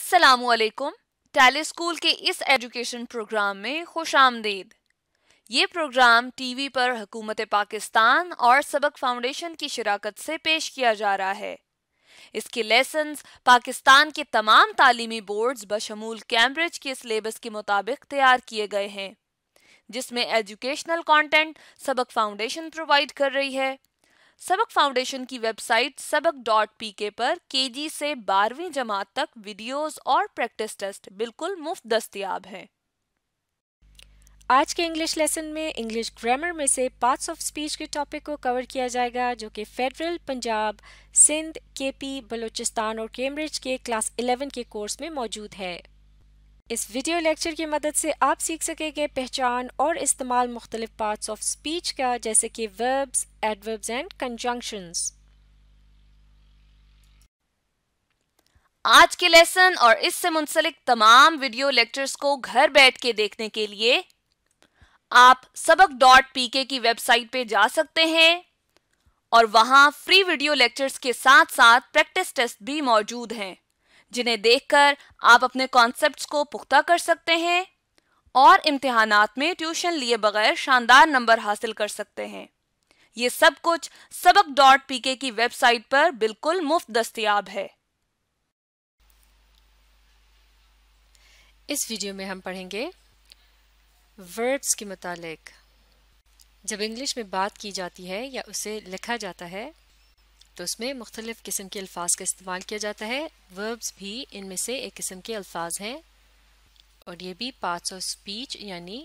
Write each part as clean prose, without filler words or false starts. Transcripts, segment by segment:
अस्सलाम वालेकुम। Tally school के इस एजुकेशन प्रोग्राम में खुश आमदीद। ये प्रोग्राम टीवी पर हुकूमत पाकिस्तान और सबक फाउंडेशन की शिराकत से पेश किया जा रहा है। इसके लेसन्स पाकिस्तान के तमाम तालीमी बोर्ड्स बशमूल कैम्ब्रिज के सिलेबस के मुताबिक तैयार किए गए हैं, जिसमें एजुकेशनल कंटेंट सबक फाउंडेशन प्रोवाइड कर रही है। सबक फाउंडेशन की वेबसाइट sabak.pk पर केजी से 12वीं जमात तक वीडियोस और प्रैक्टिस टेस्ट बिल्कुल मुफ्त दस्तयाब हैं। आज के इंग्लिश लेसन में इंग्लिश ग्रामर में से पार्ट्स ऑफ स्पीच के टॉपिक को कवर किया जाएगा, जो कि फेडरल, पंजाब, सिंध, केपी, बलूचिस्तान और कैम्ब्रिज के क्लास 11 के कोर्स में मौजूद है। इस वीडियो लेक्चर की मदद से आप सीख सकेंगे पहचान और इस्तेमाल मुख्तलिफ पार्ट्स ऑफ स्पीच का, जैसे कि वर्ब्स, एडवर्ब्स एंड कंजंक्शंस। आज के लेसन और इससे मुंसलिक तमाम वीडियो लेक्चर्स को घर बैठ के देखने के लिए आप sabak.pk की वेबसाइट पे जा सकते हैं और वहां फ्री वीडियो लेक्चर्स के साथ साथ प्रैक्टिस टेस्ट भी मौजूद हैं, जिन्हें देखकर आप अपने कॉन्सेप्ट्स को पुख्ता कर सकते हैं और इम्तिहानात में ट्यूशन लिए बगैर शानदार नंबर हासिल कर सकते हैं। ये सब कुछ sabak.pk की वेबसाइट पर बिल्कुल मुफ्त दस्तयाब है। इस वीडियो में हम पढ़ेंगे वर्ब्स के मुतालिक। जब इंग्लिश में बात की जाती है या उसे लिखा जाता है तो उसमें मुख्तलिफ किस्म के अल्फाज का इस्तेमाल किया जाता है। वर्ब्स भी इनमें से एक किस्म के अल्फाज हैं और ये भी पार्ट्स ऑफ स्पीच यानी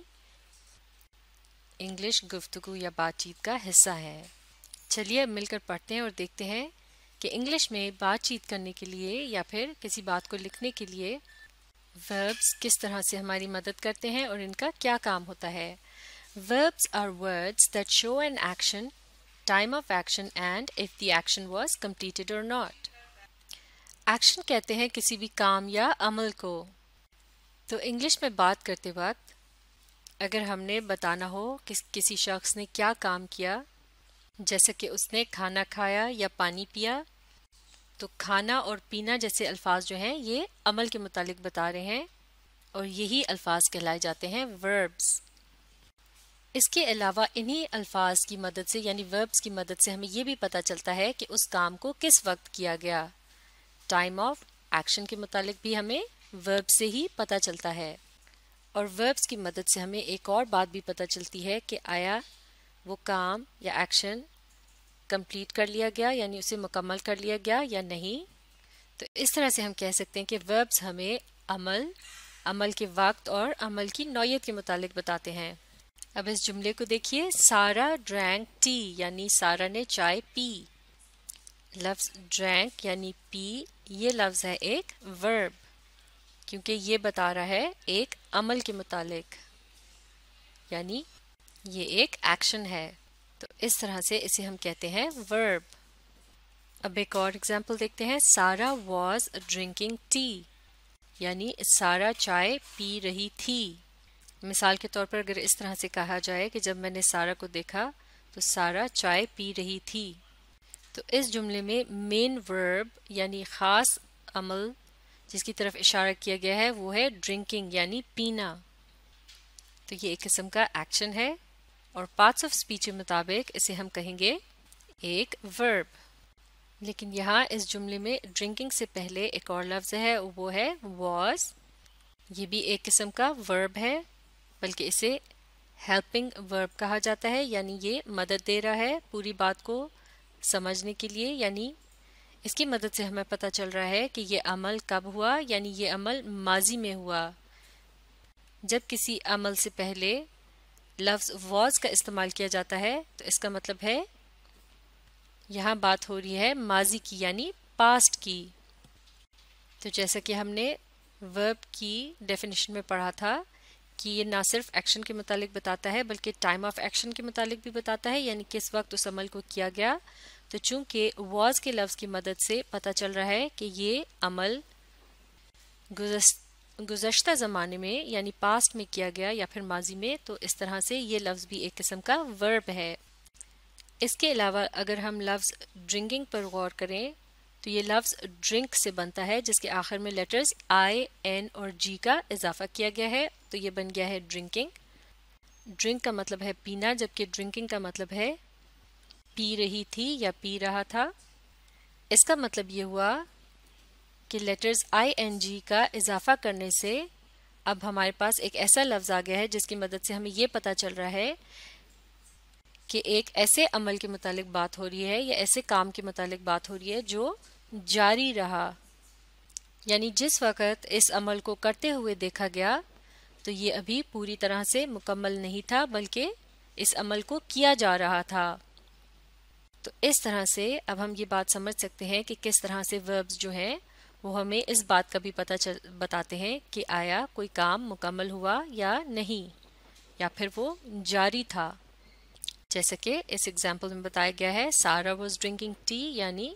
इंग्लिश गुफ्तगू या बातचीत का हिस्सा है। चलिए अब मिलकर पढ़ते हैं और देखते हैं कि इंग्लिश में बातचीत करने के लिए या फिर किसी बात को लिखने के लिए वर्ब्स किस तरह से हमारी मदद करते हैं और इनका क्या काम होता है। Verbs are words that show an action, time of action and if the action was completed or not. Action कहते हैं किसी भी काम या अमल को। तो इंग्लिश में बात करते वक्त अगर हमने बताना हो कि किसी शख्स ने क्या काम किया, जैसे कि उसने खाना खाया या पानी पिया, तो खाना और पीना जैसे अल्फाज जो हैं ये अमल के मुतालिक बता रहे हैं और यही अल्फाज कहलाए जाते हैं वर्ब्स। इसके अलावा इन्हीं अल्फाज की मदद से यानी वर्ब्स की मदद से हमें ये भी पता चलता है कि उस काम को किस वक्त किया गया। टाइम ऑफ एक्शन के मुतालिक भी हमें वर्ब से ही पता चलता है और वर्ब्स की मदद से हमें एक और बात भी पता चलती है कि आया वो काम या एक्शन कंप्लीट कर लिया गया यानी उसे मुकम्मल कर लिया गया या नहीं। तो इस तरह से हम कह सकते हैं कि वर्ब्स हमें अमल के वक्त और अमल की नौयत के मुतालिक बताते हैं। अब इस जुमले को देखिए, सारा ड्रैंक टी यानी सारा ने चाय पी। लफ्ज़ ड्रैंक यानी पी ये लफ्ज़ है एक वर्ब, क्योंकि ये बता रहा है एक अमल के मुतालिक यानी ये एक एक्शन है। तो इस तरह से इसे हम कहते हैं वर्ब। अब एक और एग्जाम्पल देखते हैं, सारा वॉज ड्रिंकिंग टी यानी सारा चाय पी रही थी। मिसाल के तौर पर अगर इस तरह से कहा जाए कि जब मैंने सारा को देखा तो सारा चाय पी रही थी। तो इस जुमले में मेन वर्ब यानी ख़ास अमल जिसकी तरफ इशारा किया गया है वो है ड्रिंकिंग यानी पीना। तो ये एक किस्म का एक्शन है और पार्ट्स ऑफ स्पीच के मुताबिक इसे हम कहेंगे एक वर्ब। लेकिन यहाँ इस जुमले में ड्रिंकिंग से पहले एक और लफ्ज़ है, वो है वॉज। ये भी एक किस्म का वर्ब है, बल्कि इसे हेल्पिंग वर्ब कहा जाता है यानी ये मदद दे रहा है पूरी बात को समझने के लिए। यानी इसकी मदद से हमें पता चल रहा है कि ये अमल कब हुआ, यानी ये अमल माजी में हुआ। जब किसी अमल से पहले लफ्ज़ वॉज का इस्तेमाल किया जाता है तो इसका मतलब है यहाँ बात हो रही है माजी की यानी पास्ट की। तो जैसा कि हमने वर्ब की डेफिनेशन में पढ़ा था कि ये ना सिर्फ एक्शन के मुतालिक बताता है बल्कि टाइम ऑफ एक्शन के मुतालिक भी बताता है यानी किस वक्त उस अमल को किया गया। तो चूंकि वॉज के लफ्ज़ की मदद से पता चल रहा है कि ये अमल गुज़श्ता ज़माने में यानी पास्ट में किया गया या फिर माजी में, तो इस तरह से ये लफ्ज़ भी एक किस्म का वर्ब है। इसके अलावा अगर हम लफ्ज़ ड्रिंकिंग पर गौर करें تو یہ لفظ ڈرنک سے بنتا ہے جس کے آخر میں لیٹرز آئی این اور جی کا اضافہ کیا گیا ہے، تو یہ بن گیا ہے ڈرنکنگ۔ ڈرنک کا مطلب ہے پینا، جبکہ ڈرنکنگ کا مطلب ہے پی رہی تھی یا پی رہا تھا۔ اس کا مطلب یہ ہوا کہ لیٹرز آئی این جی کا اضافہ کرنے سے اب ہمارے پاس ایک ایسا لفظ آ گیا ہے جس کی مدد سے ہمیں یہ پتہ چل رہا ہے کہ ایک ایسے عمل کے متعلق بات ہو رہی ہے یا ایسے کام کے متعلق بات ہو رہی ہے جو جاری رہا، یعنی جس وقت اس عمل کو کرتے ہوئے دیکھا گیا تو یہ ابھی پوری طرح سے مکمل نہیں تھا بلکہ اس عمل کو کیا جا رہا تھا۔ تو اس طرح سے اب ہم یہ بات سمجھ سکتے ہیں کہ کس طرح سے وربز جو ہیں وہ ہمیں اس بات کا بھی بتاتے ہیں کہ آیا کوئی کام مکمل ہوا یا نہیں، یا پھر وہ جاری تھا۔ جیسے کہ اس ایگزامپل میں بتایا گیا ہے سارا واز ڈرنکنگ ٹی، یعنی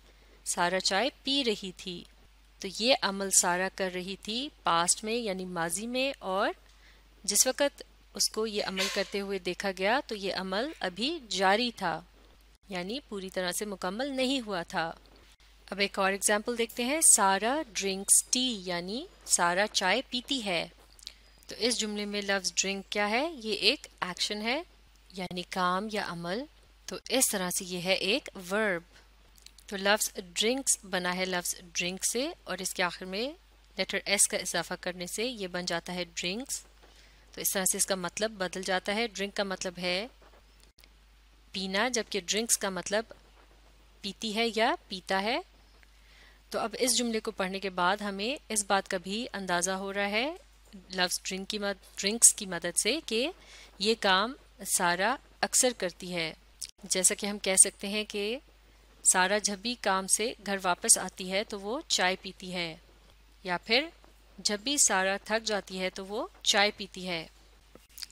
سارا چائے پی رہی تھی۔ تو یہ عمل سارا کر رہی تھی پاسٹ میں یعنی ماضی میں، اور جس وقت اس کو یہ عمل کرتے ہوئے دیکھا گیا تو یہ عمل ابھی جاری تھا، یعنی پوری طرح سے مکمل نہیں ہوا تھا۔ اب ایک اور ایگزامپل دیکھتے ہیں سارا ڈرنکس ٹی، یعنی سارا چائے پیتی ہے۔ تو اس جملے میں لفظ ڈرنک کیا ہے؟ یہ ایک ایکشن ہے یعنی کام یا عمل، تو اس طرح سے یہ ہے ایک ورب۔ تو لفظ ڈرنکس بنا ہے لفظ ڈرنک سے، اور اس کے آخر میں لیٹر ایس کا اضافہ کرنے سے یہ بن جاتا ہے ڈرنکس۔ تو اس طرح سے اس کا مطلب بدل جاتا ہے۔ ڈرنک کا مطلب ہے پینا، جبکہ ڈرنکس کا مطلب پیتی ہے یا پیتا ہے۔ تو اب اس جملے کو پڑھنے کے بعد ہمیں اس بات کا بھی اندازہ ہو رہا ہے لفظ ڈرنکس کی مدد سے کہ یہ کام سارا اکثر کرتی ہے۔ جیسا کہ ہم کہہ سکتے ہیں کہ سارا جب بھی کام سے گھر واپس آتی ہے تو وہ چائے پیتی ہے، یا پھر جب بھی سارا تھک جاتی ہے تو وہ چائے پیتی ہے۔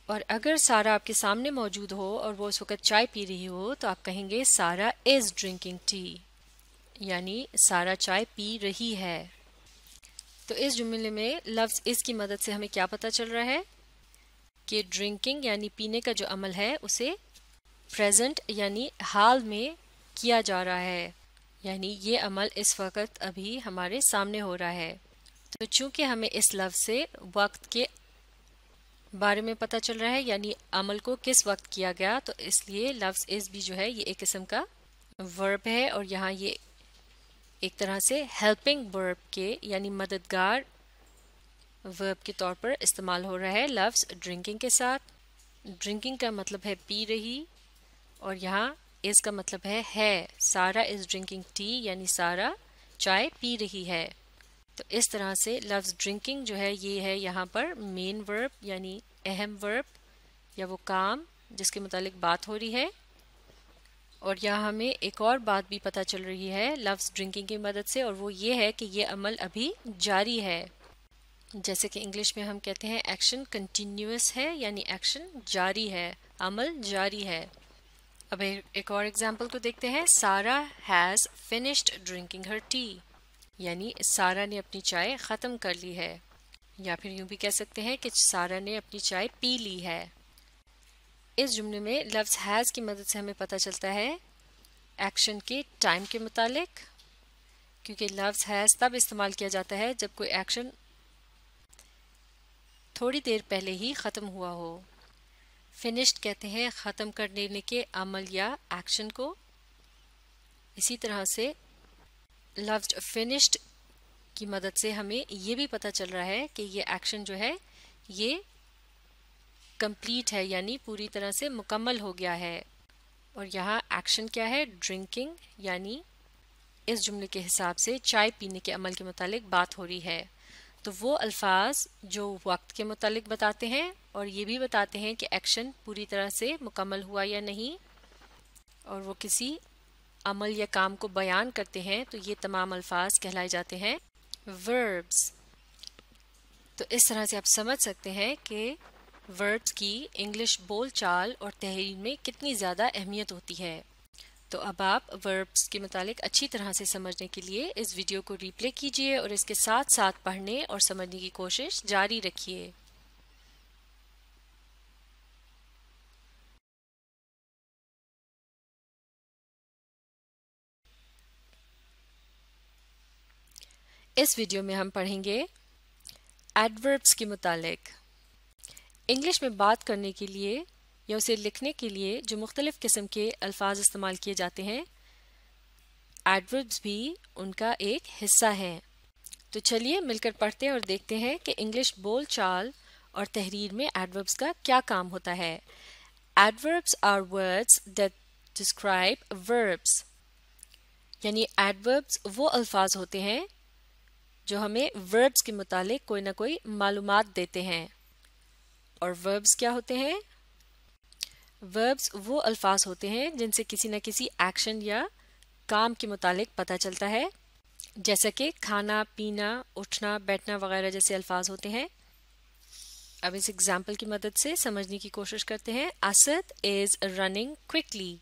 اور اگر سارا آپ کے سامنے موجود ہو اور وہ اس وقت چائے پی رہی ہو تو آپ کہیں گے سارا از ڈرنکنگ ٹی، یعنی سارا چائے پی رہی ہے۔ تو اس جملے میں لفظ اس کی مدد سے ہمیں کیا پتہ چل رہا ہے کہ ڈرنکنگ یعنی پینے کا جو عمل ہے اسے پریزنٹ یعنی حال میں کیا جا رہا ہے، یعنی یہ عمل اس وقت ابھی ہمارے سامنے ہو رہا ہے۔ تو چونکہ ہمیں اس لفظ سے وقت کے بارے میں پتہ چل رہا ہے یعنی عمل کو کس وقت کیا گیا، تو اس لیے لفظ از بھی جو ہے یہ ایک قسم کا ورب ہے، اور یہاں یہ ایک طرح سے ہیلپنگ ورب کے یعنی مددگار ورب کے طور پر استعمال ہو رہا ہے لفظ ڈرنکنگ کے ساتھ۔ ڈرنکنگ کا مطلب ہے پی رہی، اور یہاں اس کا مطلب ہے سارا از ڈرنکنگ ٹی، یعنی سارا چائے پی رہی ہے۔ تو اس طرح سے لفظ ڈرنکنگ جو ہے یہ ہے یہاں پر مین ورب یعنی اہم ورب یا وہ کام جس کے متعلق بات ہو رہی ہے۔ اور یہاں ہمیں ایک اور بات بھی پتہ چل رہی ہے لفظ ڈرنکنگ کی مدد سے، اور وہ یہ ہے کہ یہ عمل ابھی جاری ہے۔ جیسے کہ انگلش میں ہم کہتے ہیں ایکشن کنٹینیوس ہے، یعنی ایکشن جاری ہے، عمل جاری ہے۔ اب ایک اور ایگزامپل کو دیکھتے ہیں سارا has finished drinking Hare T, یعنی سارا نے اپنی چائے ختم کر لی ہے، یا پھر یوں بھی کہہ سکتے ہیں کہ سارا نے اپنی چائے پی لی ہے۔ اس جملے میں لفظ ہیز کی مدد سے ہمیں پتہ چلتا ہے ایکشن کے ٹائم کے متعلق، کیونکہ لفظ ہیز تب استعمال کیا جاتا ہے جب کوئی ایکشن تھوڑی دیر پہلے ہی ختم ہوا ہو۔ فنشڈ کہتے ہیں ختم کر دینے کے عمل یا ایکشن کو۔ اسی طرح سے لفظ فنشڈ کی مدد سے ہمیں یہ بھی پتہ چل رہا ہے کہ یہ ایکشن جو ہے یہ کمپلیٹ ہے، یعنی پوری طرح سے مکمل ہو گیا ہے۔ اور یہاں ایکشن کیا ہے؟ ڈرنکنگ، یعنی اس جملے کے حساب سے چائے پینے کے عمل کے متعلق بات ہو رہی ہے۔ تو وہ الفاظ جو وقت کے متعلق بتاتے ہیں اور یہ بھی بتاتے ہیں کہ ایکشن پوری طرح سے مکمل ہوا یا نہیں، اور وہ کسی عمل یا کام کو بیان کرتے ہیں، تو یہ تمام الفاظ کہلائے جاتے ہیں وربز۔ تو اس طرح سے آپ سمجھ سکتے ہیں کہ وربز کی انگلش بول چال اور تحریر میں کتنی زیادہ اہمیت ہوتی ہے۔ تو اب آپ وربز کے متعلق اچھی طرح سے سمجھنے کے لیے اس ویڈیو کو ریپلے کیجئے اور اس کے ساتھ ساتھ پڑھنے اور سمجھنے کی کوشش جاری رکھیے۔ اس ویڈیو میں ہم پڑھیں گے ایڈوربس کے متعلق. انگلش میں بات کرنے کے لیے یا اسے لکھنے کے لیے جو مختلف قسم کے الفاظ استعمال کیے جاتے ہیں، ایڈوربس بھی ان کا ایک حصہ ہیں. تو چلیے مل کر پڑھتے ہیں اور دیکھتے ہیں کہ انگلش بول چال اور تحریر میں ایڈوربس کا کیا کام ہوتا ہے. Adverbs are words that describe verbs, یعنی ایڈوربس وہ الفاظ ہوتے ہیں جو ہمیں وربس کے متعلق کوئی نہ کوئی معلومات دیتے ہیں. اور وربس کیا ہوتے ہیں؟ وربس وہ الفاظ ہوتے ہیں جن سے کسی نہ کسی ایکشن یا کام کے متعلق پتہ چلتا ہے، جیسا کہ کھانا، پینا، اٹھنا، بیٹھنا وغیرہ جیسے الفاظ ہوتے ہیں. اب اس ایگزامپل کی مدد سے سمجھنے کی کوشش کرتے ہیں. اسد از رننگ کوئکلی،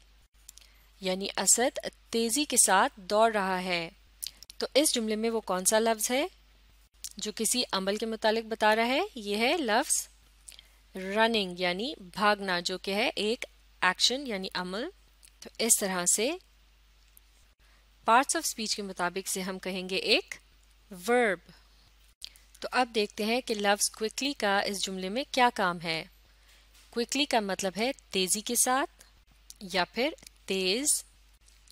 یعنی اسد تیزی کے ساتھ دوڑ رہا ہے. تو اس جملے میں وہ کون سا لفظ ہے جو کسی عمل کے متعلق بتا رہا ہے؟ یہ ہے لفظ رننگ، یعنی بھاگنا، جو کہ ہے ایک ایکشن یعنی عمل. تو اس طرح سے پارٹس آف اسپیچ کے مطابق سے ہم کہیں گے ایک ورب. تو اب دیکھتے ہیں کہ لفظ کوئکلی کا اس جملے میں کیا کام ہے. کوئکلی کا مطلب ہے تیزی کے ساتھ یا پھر تیز.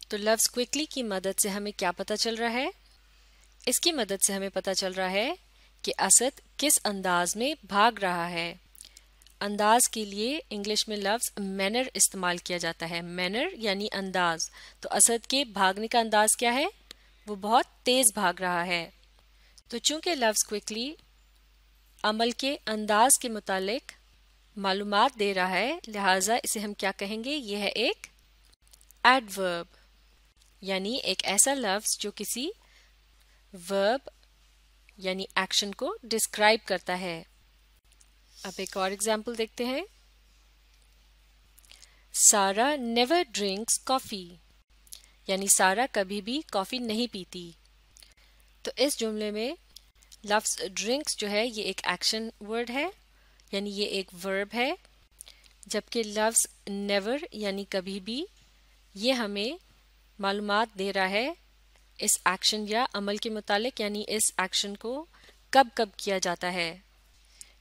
تو لفظ کوئکلی کی مدد سے ہمیں کیا پتہ چل رہا ہے؟ اس کی مدد سے ہمیں پتہ چل رہا ہے کہ اسد کس انداز میں بھاگ رہا ہے. انداز کے لیے انگلش میں لفظ مینر استعمال کیا جاتا ہے. مینر یعنی انداز. تو اسد کے بھاگنے کا انداز کیا ہے؟ وہ بہت تیز بھاگ رہا ہے. تو چونکہ لفظ کوئکلی عمل کے انداز کے متعلق معلومات دے رہا ہے، لہٰذا اسے ہم کیا کہیں گے؟ یہ ہے ایک ایڈورب، یعنی ایک ایسا لفظ جو کسی ورب یعنی ایکشن کو ڈسکرائب کرتا ہے. اب ایک اور ایگزامپل دیکھتے ہیں. سارا نیور ڈرنکس کافی، یعنی سارا کبھی بھی کافی نہیں پیتی. تو اس جملے میں لفظ ڈرنکس جو ہے یہ ایک ایکشن ورڈ ہے، یعنی یہ ایک ورب ہے، جبکہ لفظ نیور یعنی کبھی بھی یہ ہمیں معلومات دے رہا ہے اس ایکشن یا عمل کے متعلق، یعنی اس ایکشن کو کب کب کیا جاتا ہے.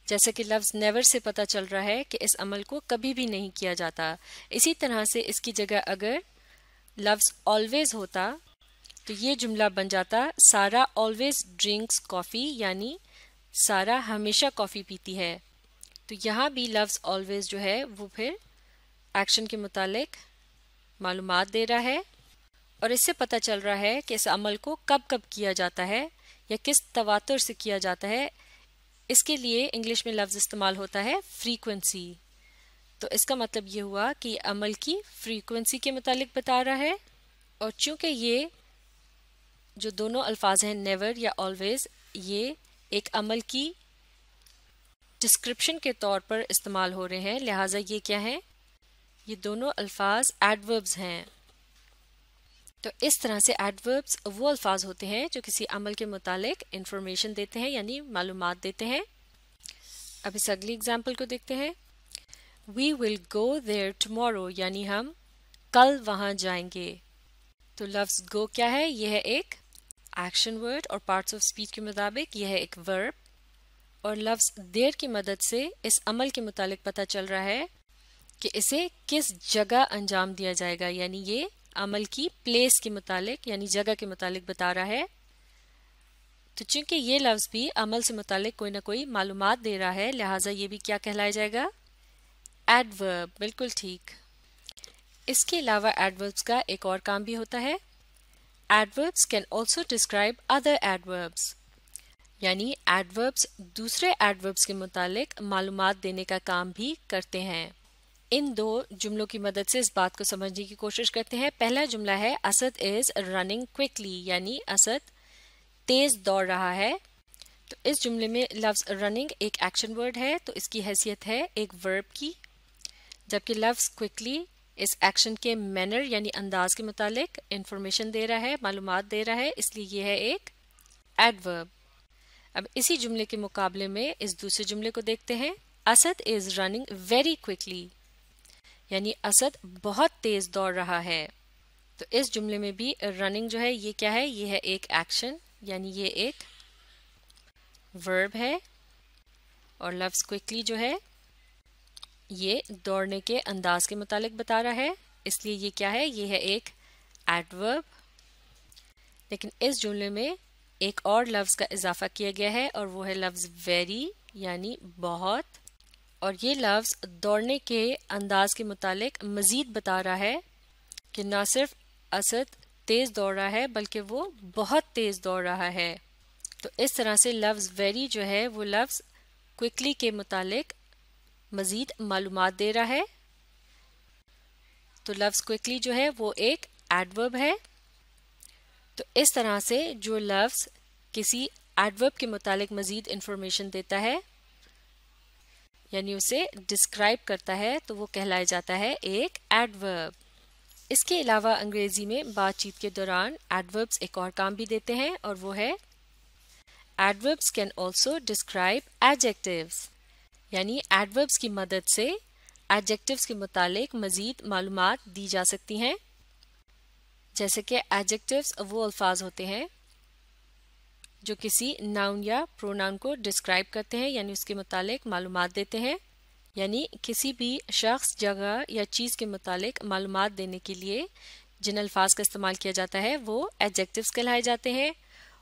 جیسے کہ لفظ نیور سے پتہ چل رہا ہے کہ اس عمل کو کبھی بھی نہیں کیا جاتا. اسی طرح سے اس کی جگہ اگر لفظ آلویز ہوتا تو یہ جملہ بن جاتا سارا آلویز ڈرنکس کافی، یعنی سارا ہمیشہ کافی پیتی ہے. تو یہاں بھی لفظ آلویز جو ہے وہ پھر ایکشن کے متعلق معلومات دے رہا ہے، اور اس سے پتہ چل رہا ہے کہ اس عمل کو کب کب کیا جاتا ہے یا کس تواتر سے کیا جاتا ہے. اس کے لیے انگلش میں لفظ استعمال ہوتا ہے فریکوینسی. تو اس کا مطلب یہ ہوا کہ یہ عمل کی فریکوینسی کے متعلق بتا رہا ہے. اور چونکہ یہ جو دونوں الفاظ ہیں نیور یا آلویز، یہ ایک عمل کی ڈسکرپشن کے طور پر استعمال ہو رہے ہیں، لہٰذا یہ کیا ہیں؟ یہ دونوں الفاظ ایڈوربس ہیں. تو اس طرح سے ایڈوربس وہ الفاظ ہوتے ہیں جو کسی عمل کے متعلق انفارمیشن دیتے ہیں، یعنی معلومات دیتے ہیں. اب اس اگلی اگزامپل کو دیکھتے ہیں. We will go there tomorrow، یعنی ہم کل وہاں جائیں گے. تو لفظ go کیا ہے؟ یہ ہے ایک ایکشن ورڈ، اور پارٹس آف اسپیچ کے مطابق یہ ہے ایک ورب. اور لفظ دیر کی مدد سے اس عمل کے متعلق پتہ چل رہا ہے کہ اسے کس جگہ انجام دیا جائے گا، یعنی یہ عمل کی پلیس کے متعلق یعنی جگہ کے متعلق بتا رہا ہے. تو چونکہ یہ لفظ بھی عمل سے متعلق کوئی نہ کوئی معلومات دے رہا ہے، لہٰذا یہ بھی کیا کہلایا جائے گا؟ ایڈورب. بالکل ٹھیک. اس کے علاوہ ایڈوربس کا ایک اور کام بھی ہوتا ہے. ایڈوربس کین آلسو ڈسکرائب ادر ایڈوربس، یعنی ایڈوربس دوسرے ایڈوربس کے متعلق معلومات دینے کا کام بھی کرتے ہیں. ان دو جملوں کی مدد سے اس بات کو سمجھنے کی کوشش کرتے ہیں. پہلا جملہ ہے اسد از رننگ کوئکلی، یعنی اسد تیز دوڑ رہا ہے. تو اس جملے میں لفظ رننگ ایک ایکشن ورڈ ہے، تو اس کی حیثیت ہے ایک ورب کی، جبکہ لفظ کوئکلی اس ایکشن کے مینر یعنی انداز کے متعلق انفارمیشن دے رہا ہے، معلومات دے رہا ہے، اس لیے یہ ہے ایک ایڈورب. اب اسی جملے کے مقابلے میں اس دوسرے جملے کو دیکھتے ہیں. Asad is running very quickly, یعنی اسد بہت تیز دوڑ رہا ہے. تو اس جملے میں بھی رننگ جو ہے یہ کیا ہے؟ یہ ہے ایک ایکشن यानी ये एक वर्ब है, और लफ्ज़ क्विकली जो है ये दौड़ने के अंदाज के मुतालिक बता रहा है, इसलिए ये क्या है, ये है एक एडवर्ब। लेकिन इस जुमले में एक और लफ्ज़ का इजाफा किया गया है और वो है लफ्ज़ वेरी यानी बहुत, और ये लफ्ज़ दौड़ने के अंदाज के मुतालिक मज़ीद बता रहा है कि ना सिर्फ असद तेज़ दौड़ रहा है बल्कि वो बहुत तेज़ दौड़ रहा है। तो इस तरह से लफ्ज़ वेरी जो है वो लफ्ज़ क्विकली के मुतालिक मज़ीद मालूमात दे रहा है। तो लफ्ज़ क्विकली जो है वो एक एडवर्ब है। तो इस तरह से जो लफ्ज़ किसी एडवर्ब के मुतालिक मज़ीद इंफॉर्मेशन देता है यानी उसे डिस्क्राइब करता है तो वो कहलाया जाता है एक एडवर्ब। इसके अलावा अंग्रेजी में बातचीत के दौरान एडवर्ब्स एक और काम भी देते हैं और वो है adverbs can also describe adjectives, यानी एडवर्ब्स की मदद से एडजेक्टिव्स के मुतालिक मज़ीद मालूमात दी जा सकती हैं। जैसे कि एडजेक्टिव्स वो अल्फाज होते हैं जो किसी नाउन या प्रोनाउन को डिस्क्राइब करते हैं यानी उसके मुतालिक मालूमात देते हैं, यानी किसी भी शख्स, जगह या चीज़ के मुतालिक मालूमात देने के लिए जिन अल्फाज का इस्तेमाल किया जाता है वो एडजेक्टिव्स कहलाए जाते हैं।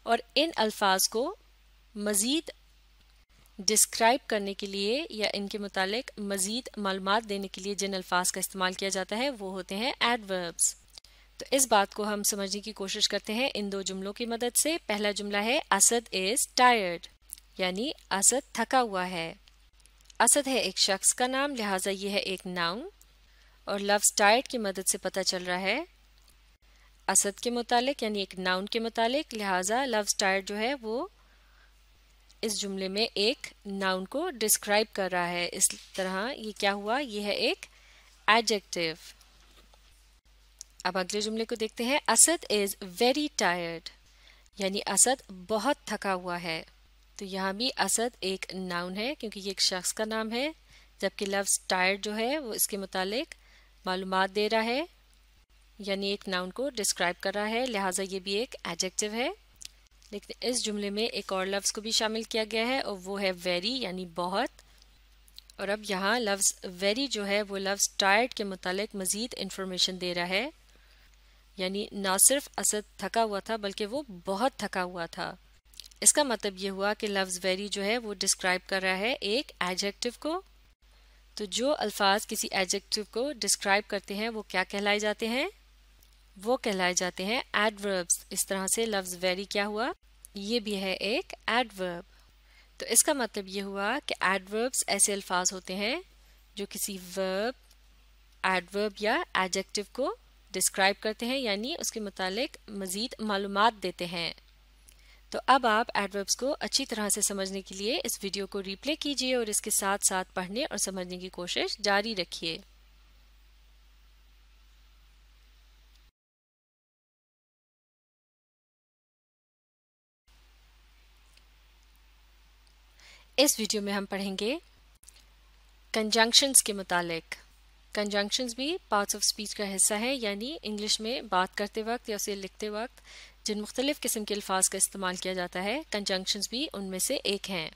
और इन अल्फाज को मज़ीद डिस्क्राइब करने के लिए या इनके मुतालिक मज़ीद मालूमात देने के लिए जिन अल्फाज का इस्तेमाल किया जाता है वो होते हैं एडवर्ब्स। तो इस बात को हम समझने की कोशिश करते हैं इन दो जुमलों की मदद से। पहला जुमला है असद इज टायर्ड, यानी असद थका हुआ है। असद है एक शख्स का नाम, लिहाजा ये है एक नाउन, और लफ्ज़ टायर्ड की मदद से पता चल रहा है असद के मुतालिक यानी एक नाउन के मुतालिक, लिहाजा लफ्ज़ टायर्ड जो है वो इस जुमले में एक नाउन को डिस्क्राइब कर रहा है। इस तरह ये क्या हुआ, ये है एक एडजेक्टिव। अब अगले जुमले को देखते हैं। असद इज वेरी टायर्ड, यानी असद बहुत थका हुआ है। तो यहाँ भी असद एक नाउन है क्योंकि ये एक शख्स का नाम है, जबकि लफ्ज़ टायर्ड जो है वो इसके मुतालिक मालूमात दे रहा है यानी एक नाउन को डिस्क्राइब कर रहा है, लिहाजा ये भी एक एडजेक्टिव है। लेकिन इस जुमले में एक और लफ्ज़ को भी शामिल किया गया है और वो है वेरी यानी बहुत। और अब यहाँ लफ्ज़ वेरी जो है वो लफ्ज़ टायर्ड के मुतालिक मज़ीद इंफॉर्मेशन दे रहा है, यानी ना सिर्फ असद थका हुआ था बल्कि वो बहुत थका हुआ था। इसका मतलब ये हुआ कि लफ्ज़ वेरी जो है वो डिस्क्राइब कर रहा है एक एडजेक्टिव को। तो जो अल्फाज किसी एडजेक्टिव को डिस्क्राइब करते हैं वो क्या कहलाए जाते हैं, वो कहलाए जाते हैं एडवर्ब्स। इस तरह से लफ्ज़ वेरी क्या हुआ, ये भी है एक एडवर्ब। तो इसका मतलब ये हुआ कि एडवर्ब्स ऐसे अल्फाज होते हैं जो किसी वर्ब, एडवर्ब या एडजेक्टिव को डिस्क्राइब करते हैं यानी उसके मुतालिक मज़ीद मालूमात देते हैं। तो अब आप एडवर्ब्स को अच्छी तरह से समझने के लिए इस वीडियो को रिप्ले कीजिए और इसके साथ साथ पढ़ने और समझने की कोशिश जारी रखिए। इस वीडियो में हम पढ़ेंगे कंजंक्शंस के मुतालिक। कंजंक्शंस भी पार्ट्स ऑफ स्पीच का हिस्सा है, यानी इंग्लिश में बात करते वक्त या उसे लिखते वक्त जिन मुख्तलिफ किस्म के अल्फाज का इस्तेमाल किया जाता है, कंजंक्शंस भी उनमें से एक हैं।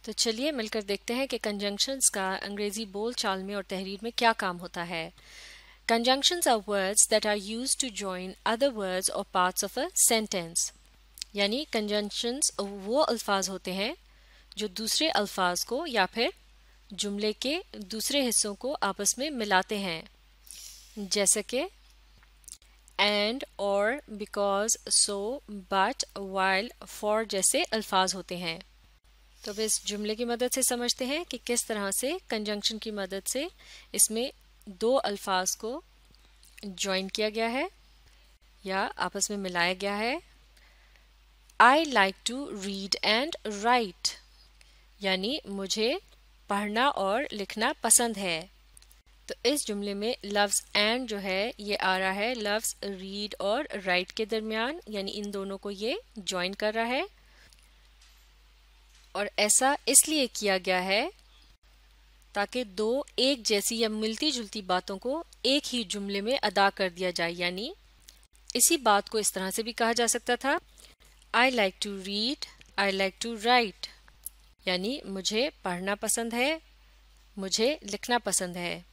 तो चलिए मिलकर देखते हैं कि कंजंक्शंस का अंग्रेजी बोल चाल में और तहरीर में क्या काम होता है। Conjunctions are words that are used to join other words और पार्ट्स ऑफ अ सेंटेंस, यानी कंजंक्शंस वो अल्फाज होते हैं जो दूसरे अल्फाज को या फिर जुमले के दूसरे हिस्सों को आपस में मिलाते हैं, जैसे कि एंड, और, because, so, but, while, for जैसे अल्फाज होते हैं। तो अब इस जुमले की मदद से समझते हैं कि किस तरह से कंजंक्शन की मदद से इसमें दो अल्फाज को ज्वाइन किया गया है या आपस में मिलाया गया है। I like to read and write, यानी मुझे पढ़ना और लिखना पसंद है। तो इस जुमले में लफ्ज़ एंड जो है ये आ रहा है लफ्ज़ रीड और राइट के दरमियान, यानी इन दोनों को ये ज्वाइन कर रहा है। और ऐसा इसलिए किया गया है ताकि दो एक जैसी या मिलती जुलती बातों को एक ही जुमले में अदा कर दिया जाए। यानी इसी बात को इस तरह से भी कहा जा सकता था, I like to read, I like to write. यानी मुझे पढ़ना पसंद है, मुझे लिखना पसंद है.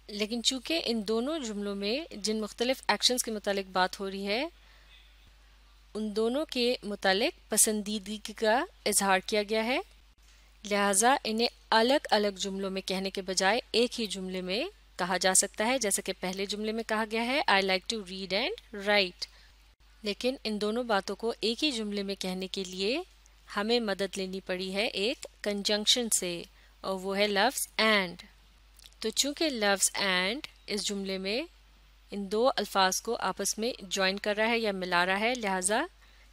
लेकिन चूंकि इन दोनों जुमलों में जिन मुख्तलिफ एक्शंस के मुतालिक बात हो रही है उन दोनों के मुतालिक पसंदीदगी का इजहार किया गया है, लिहाजा इन्हें अलग अलग जुमलों में कहने के बजाय एक ही जुमले में कहा जा सकता है. जैसे कि पहले जुमले में कहा गया है I like to read and write. लेकिन इन दोनों बातों को एक ही जुमले में कहने के लिए हमें मदद लेनी पड़ी है एक कंजंक्शन से, और वो है लफ्ज़ एंड. तो चूंकि लफ्ज़ एंड इस जुमले में इन दो अल्फाज को आपस में ज्वाइन कर रहा है या मिला रहा है, लिहाजा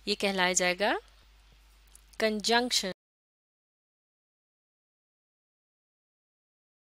ये कहलाया जाएगा कंजंक्शन.